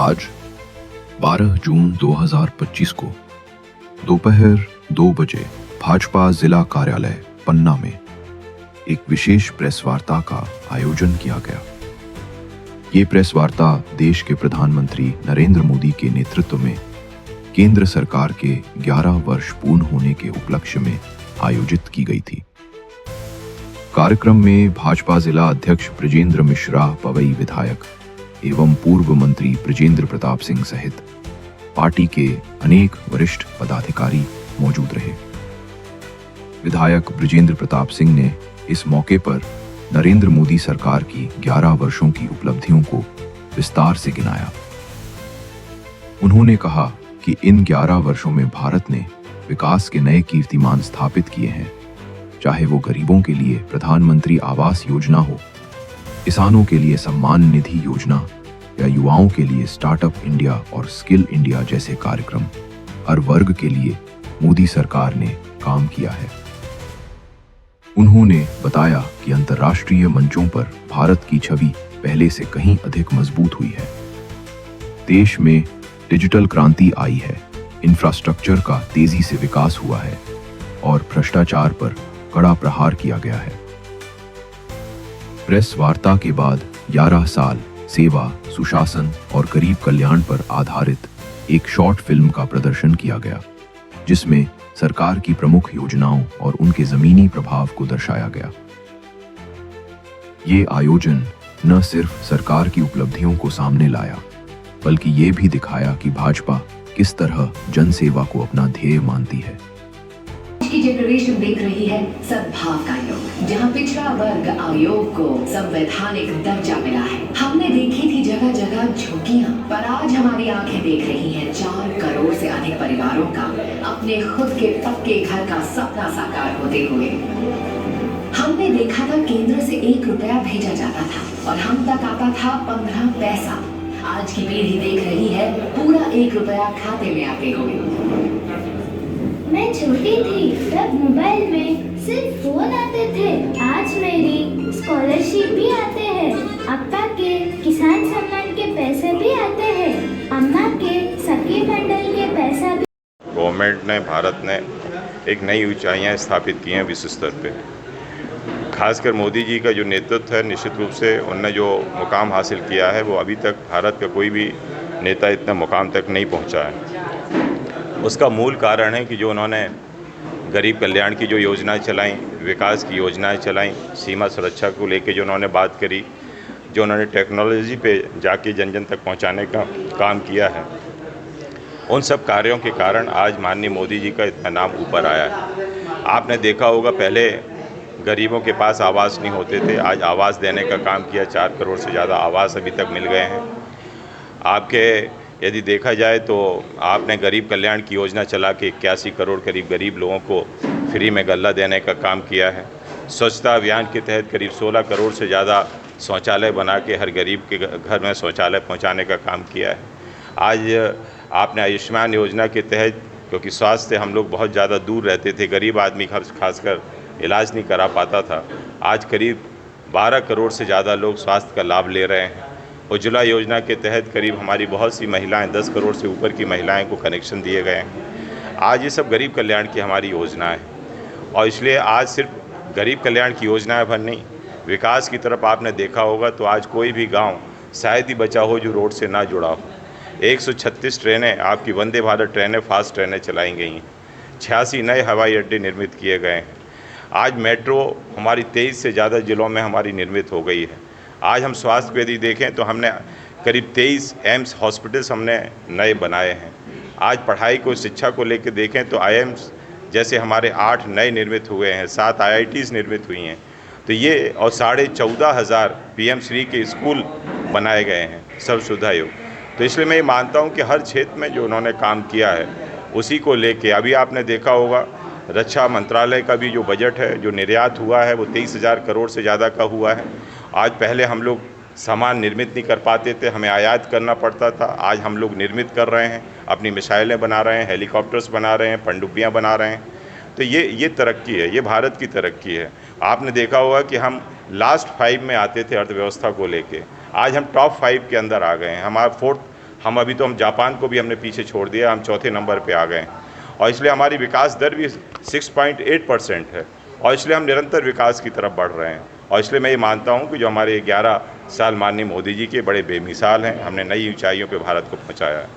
आज 12 जून 2025 को दोपहर 2 बजे भाजपा जिला कार्यालय पन्ना में एक विशेष प्रेस वार्ता का आयोजन किया गया। ये प्रेस वार्ता देश के प्रधानमंत्री नरेंद्र मोदी के नेतृत्व में केंद्र सरकार के 11 वर्ष पूर्ण होने के उपलक्ष्य में आयोजित की गई थी। कार्यक्रम में भाजपा जिला अध्यक्ष ब्रजेंद्र मिश्रा पवई विधायक एवं पूर्व मंत्री ब्रजेंद्र प्रताप सिंह सहित पार्टी के अनेक वरिष्ठ पदाधिकारी मौजूद रहे। विधायक ब्रजेंद्र प्रताप सिंह ने इस मौके पर नरेंद्र मोदी सरकार की 11 वर्षों की उपलब्धियों को विस्तार से गिनाया। उन्होंने कहा कि इन 11 वर्षों में भारत ने विकास के नए कीर्तिमान स्थापित किए हैं, चाहे वो गरीबों के लिए प्रधानमंत्री आवास योजना हो, किसानों के लिए सम्मान निधि योजना या युवाओं के लिए स्टार्टअप इंडिया और स्किल इंडिया जैसे कार्यक्रम। हर वर्ग के लिए मोदी सरकार ने काम किया है। उन्होंने बताया कि अंतर्राष्ट्रीय मंचों पर भारत की छवि पहले से कहीं अधिक मजबूत हुई है। देश में डिजिटल क्रांति आई है, इंफ्रास्ट्रक्चर का तेजी से विकास हुआ है और भ्रष्टाचार पर कड़ा प्रहार किया गया है। प्रेस वार्ता के बाद 11 साल सेवा, सुशासन और गरीब कल्याण पर आधारित एक शॉर्ट फिल्म का प्रदर्शन किया गया, जिसमें सरकार की प्रमुख योजनाओं और उनके जमीनी प्रभाव को दर्शाया गया। ये आयोजन न सिर्फ सरकार की उपलब्धियों को सामने लाया, बल्कि ये भी दिखाया कि भाजपा किस तरह जनसेवा को अपना ध्येय मानती है। की जनरेशन देख रही है सद्भाव का योग, जहां पिछड़ा वर्ग आयोग को संवैधानिक दर्जा मिला है। हमने देखी थी जगह जगह झुग्गियां, पर आज हमारी आंखें देख रही हैं 4 करोड़ से अधिक परिवारों का अपने खुद के पक्के घर का सपना साकार होते हुए। हमने देखा था केंद्र से 1 रुपया भेजा जाता था और हम तक आता था 15 पैसा। आज की पीढ़ी देख रही है पूरा 1 रुपया खाते में आते हुए। मैं छोटी थी तब मोबाइल में सिर्फ फोन आते थे, आज मेरी स्कॉलरशिप भी आते हैं, अप्पा के किसान सम्मान के पैसे भी आते हैं, अम्मा के सखी मंडल के पैसा भी। गवर्नमेंट ने, भारत ने एक नई ऊंचाइयां स्थापित की हैं विश्व स्तर पे। खासकर मोदी जी का जो नेतृत्व है, निश्चित रूप से उन्होंने जो मुकाम हासिल किया है वो अभी तक भारत का कोई भी नेता इतना मुकाम तक नहीं पहुंचा है। उसका मूल कारण है कि जो उन्होंने गरीब कल्याण की जो योजनाएं चलाई, विकास की योजनाएं चलाई, सीमा सुरक्षा को लेके जो उन्होंने बात करी, जो उन्होंने टेक्नोलॉजी पे जाके जन जन तक पहुंचाने का काम किया है, उन सब कार्यों के कारण आज माननीय मोदी जी का इतना नाम ऊपर आया है। आपने देखा होगा पहले गरीबों के पास आवास नहीं होते थे, आज आवास देने का काम किया। 4 करोड़ से ज़्यादा आवास अभी तक मिल गए हैं। आपके यदि देखा जाए तो आपने गरीब कल्याण की योजना चला के 81 करोड़ करीब गरीब लोगों को फ्री में गल्ला देने का काम किया है। स्वच्छता अभियान के तहत करीब 16 करोड़ से ज़्यादा शौचालय बना के हर गरीब के घर में शौचालय पहुंचाने का काम किया है। आज आपने आयुष्मान योजना के तहत, क्योंकि स्वास्थ्य हम लोग बहुत ज़्यादा दूर रहते थे, गरीब आदमी खासकर इलाज नहीं करा पाता था, आज करीब 12 करोड़ से ज़्यादा लोग स्वास्थ्य का लाभ ले रहे हैं। उज्ज्वला योजना के तहत करीब हमारी बहुत सी महिलाएं, 10 करोड़ से ऊपर की महिलाएं को कनेक्शन दिए गए हैं। आज ये सब गरीब कल्याण की हमारी योजनाएं हैं और इसलिए आज सिर्फ गरीब कल्याण की योजनाएं भर नहीं, विकास की तरफ आपने देखा होगा तो आज कोई भी गांव शायद ही बचा हो जो रोड से ना जुड़ा हो। 136 ट्रेनें, आपकी वंदे भारत ट्रेनें, फास्ट ट्रेनें चलाई गई हैं। 86 नए हवाई अड्डे निर्मित किए गए हैं। आज मेट्रो हमारी 23 से ज़्यादा ज़िलों में हमारी निर्मित हो गई है। आज हम स्वास्थ्य को यदि देखें तो हमने करीब 23 एम्स हॉस्पिटल्स हमने नए बनाए हैं। आज पढ़ाई को, शिक्षा को लेकर देखें तो आईएम्स जैसे हमारे 8 नए निर्मित हुए हैं, 7 आईआईटीज़ निर्मित हुई हैं। तो ये और 14,500 पीएम श्री के स्कूल बनाए गए हैं, सर्व सुविधा युक्त। तो इसलिए मैं ये मानता हूँ कि हर क्षेत्र में जो उन्होंने काम किया है उसी को लेके अभी आपने देखा होगा रक्षा मंत्रालय का भी जो बजट है, जो निर्यात हुआ है, वो 23,000 करोड़ से ज़्यादा का हुआ है। आज पहले हम लोग सामान निर्मित नहीं कर पाते थे, हमें आयात करना पड़ता था। आज हम लोग निर्मित कर रहे हैं, अपनी मिसाइलें बना रहे हैं, हेलीकॉप्टर्स बना रहे हैं, पनडुब्बियाँ बना रहे हैं। तो ये तरक्की है, ये भारत की तरक्की है। आपने देखा होगा कि हम लास्ट 5 में आते थे अर्थव्यवस्था को लेके, आज हम टॉप 5 के अंदर आ गए हैं। हमारा हम जापान को भी हमने पीछे छोड़ दिया, हम चौथे नंबर पे आ गए हैं। और इसलिए हमारी विकास दर भी 6.8% है और इसलिए हम निरंतर विकास की तरफ बढ़ रहे हैं। और इसलिए मैं ये मानता हूँ कि जो हमारे 11 साल माननीय मोदी जी के बड़े बेमिसाल हैं, हमने नई ऊंचाइयों पे भारत को पहुँचाया है।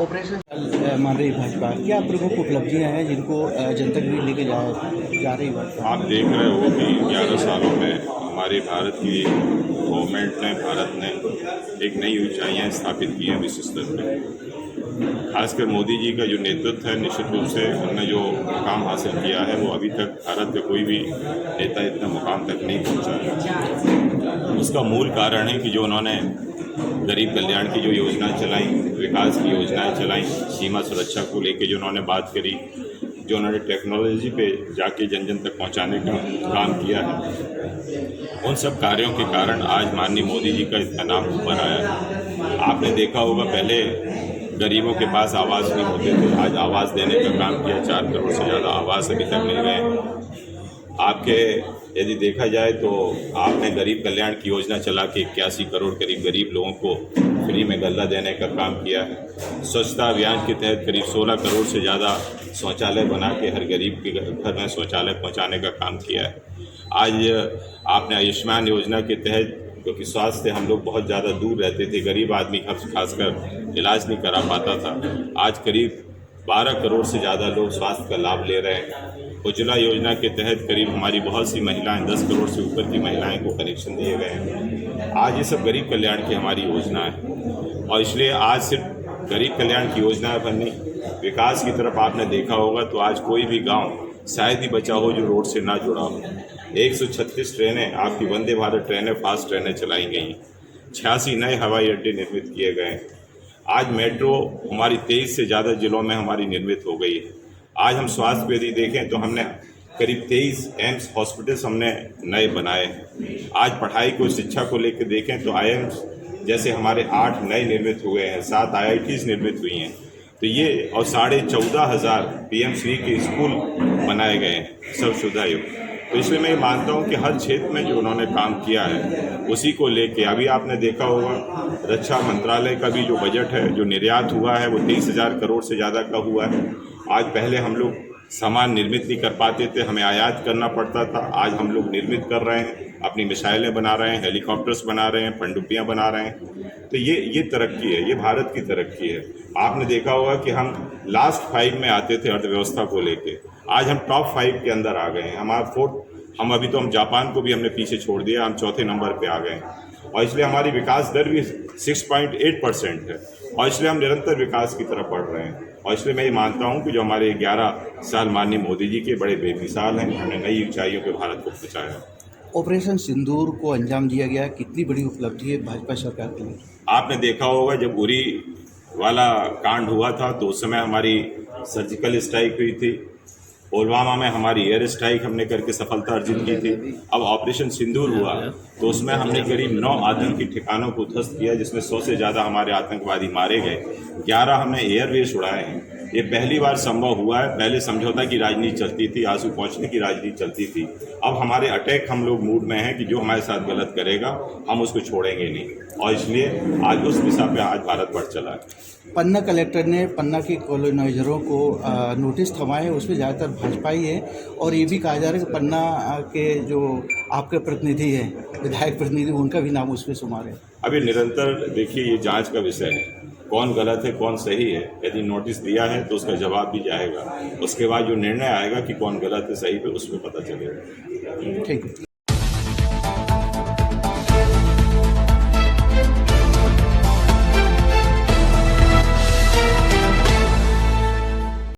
ऑपरेशन मान रही भाजपा, क्या प्रमुख उपलब्धियां हैं जिनको जनता के लिए लेके जा रही भाजपा? आप देख रहे हो कि 11 सालों में हमारे भारत की गवर्नमेंट ने, भारत ने एक नई ऊंचाइयां स्थापित की हैं विश्व स्तर पर। खासकर मोदी जी का जो नेतृत्व है, निश्चित रूप से उन्होंने जो मुकाम हासिल किया है वो अभी तक भारत का कोई भी नेता इतना मुकाम तक नहीं पहुंचा है। उसका मूल कारण है कि जो उन्होंने गरीब कल्याण की जो योजनाएं चलाई, विकास की योजनाएं चलाई, सीमा सुरक्षा को लेके जो उन्होंने बात करी, जो उन्होंने टेक्नोलॉजी पे जाके जन जन तक पहुंचाने का काम किया है, उन सब कार्यों के कारण आज माननीय मोदी जी का इतना नाम ऊपर आया है। आपने देखा होगा पहले गरीबों के पास आवास नहीं होते थे, आज आवास देने का काम किया। 4 करोड़ से ज़्यादा आवास अभी तक मिल गए। आपके यदि देखा जाए तो आपने गरीब कल्याण की योजना चला के 81 करोड़ करीब गरीब लोगों को फ्री में गल्ला देने का काम किया है। स्वच्छता अभियान के तहत करीब 16 करोड़ से ज़्यादा शौचालय बना के हर गरीब के घर में शौचालय पहुंचाने का काम किया है। आज आपने आयुष्मान योजना के तहत, क्योंकि स्वास्थ्य हम लोग बहुत ज़्यादा दूर रहते थे, गरीब आदमी खासकर इलाज नहीं करा पाता था, आज करीब 12 करोड़ से ज़्यादा लोग स्वास्थ्य का लाभ ले रहे हैं। उज्ज्वला योजना के तहत करीब हमारी बहुत सी महिलाएं, 10 करोड़ से ऊपर की महिलाएं को कनेक्शन दिए गए हैं। आज ये सब गरीब कल्याण की हमारी योजना है और इसलिए आज सिर्फ गरीब कल्याण की योजना पर नहीं, विकास की तरफ आपने देखा होगा तो आज कोई भी गांव शायद ही बचा हो जो रोड से ना जुड़ा हो। 136 ट्रेनें, आपकी वंदे भारत ट्रेनें, फास्ट ट्रेनें चलाई गई, 86 नए हवाई अड्डे निर्मित किए गए। आज मेट्रो हमारी 23 से ज़्यादा जिलों में हमारी निर्मित हो गई है। आज हम स्वास्थ्य पे यदि देखें तो हमने करीब 23 एम्स हॉस्पिटल्स हमने नए बनाए हैं। आज पढ़ाई को, शिक्षा को लेकर देखें तो आईएम्स जैसे हमारे 8 नए निर्मित हुए हैं, 7 IITs निर्मित हुई हैं। तो ये और 14,500 PM श्री के स्कूल बनाए गए हैं, सब सुविधायुक्त। तो इसलिए मैं ये मानता हूँ कि हर क्षेत्र में जो उन्होंने काम किया है उसी को लेके अभी आपने देखा होगा रक्षा मंत्रालय का भी जो बजट है, जो निर्यात हुआ है वो 23,000 करोड़ से ज़्यादा का हुआ है। आज पहले हम लोग सामान निर्मित नहीं कर पाते थे, हमें आयात करना पड़ता था, आज हम लोग निर्मित कर रहे हैं, अपनी मिसाइलें बना रहे हैं, हेलीकॉप्टर्स बना रहे हैं, पनडुब्बियाँ बना रहे हैं। तो ये तरक्की है, ये भारत की तरक्की है। आपने देखा होगा कि हम लास्ट 5 में आते थे अर्थव्यवस्था को लेके, आज हम टॉप 5 के अंदर आ गए हैं। हम जापान को भी हमने पीछे छोड़ दिया, हम चौथे नंबर पे आ गए हैं। और इसलिए हमारी विकास दर भी 6.8% है और इसलिए हम निरंतर विकास की तरफ बढ़ रहे हैं। और इसलिए मैं ये मानता हूँ कि जो हमारे 11 साल माननीय मोदी जी के बड़े बेमिसाल हैं, हमने नई ऊंचाइयों पे भारत को पहुँचाया। ऑपरेशन सिंदूर को अंजाम दिया गया, कितनी बड़ी उपलब्धि है भाजपा सरकार के लिए? आपने देखा होगा जब उरी वाला कांड हुआ था तो उस समय हमारी सर्जिकल स्ट्राइक हुई थी, पुलवामा में हमारी एयर स्ट्राइक हमने करके सफलता अर्जित की थी। अब ऑपरेशन सिंदूर हुआ तो उसमें हमने करीब 9 आतंकी ठिकानों को ध्वस्त किया, जिसमें 100 से ज़्यादा हमारे आतंकवादी मारे गए, 11 हमने एयरवेज उड़ाए हैं। ये पहली बार संभव हुआ है, पहले समझौता की राजनीति चलती थी, आंसू पहुंचने की राजनीति चलती थी। अब हमारे अटैक हम लोग मूड में हैं कि जो हमारे साथ गलत करेगा हम उसको छोड़ेंगे नहीं और इसलिए आज उस दिशा पे आज भारत बढ़ चला है। पन्ना कलेक्टर ने पन्ना के कॉलोनाइजरों को नोटिस थमाए, उसमें ज़्यादातर भाजपा ही है और ये भी कहा जा रहा है कि पन्ना के जो आपके प्रतिनिधि हैं, विधायक प्रतिनिधि, उनका भी नाम उसमें शुमार है। अभी निरंतर देखिए ये जांच का विषय है, कौन गलत है कौन सही है। यदि नोटिस दिया है तो उसका जवाब भी जाएगा, उसके बाद जो निर्णय आएगा कि कौन गलत है सही पे, उसमें पता चलेगा। ठीक है।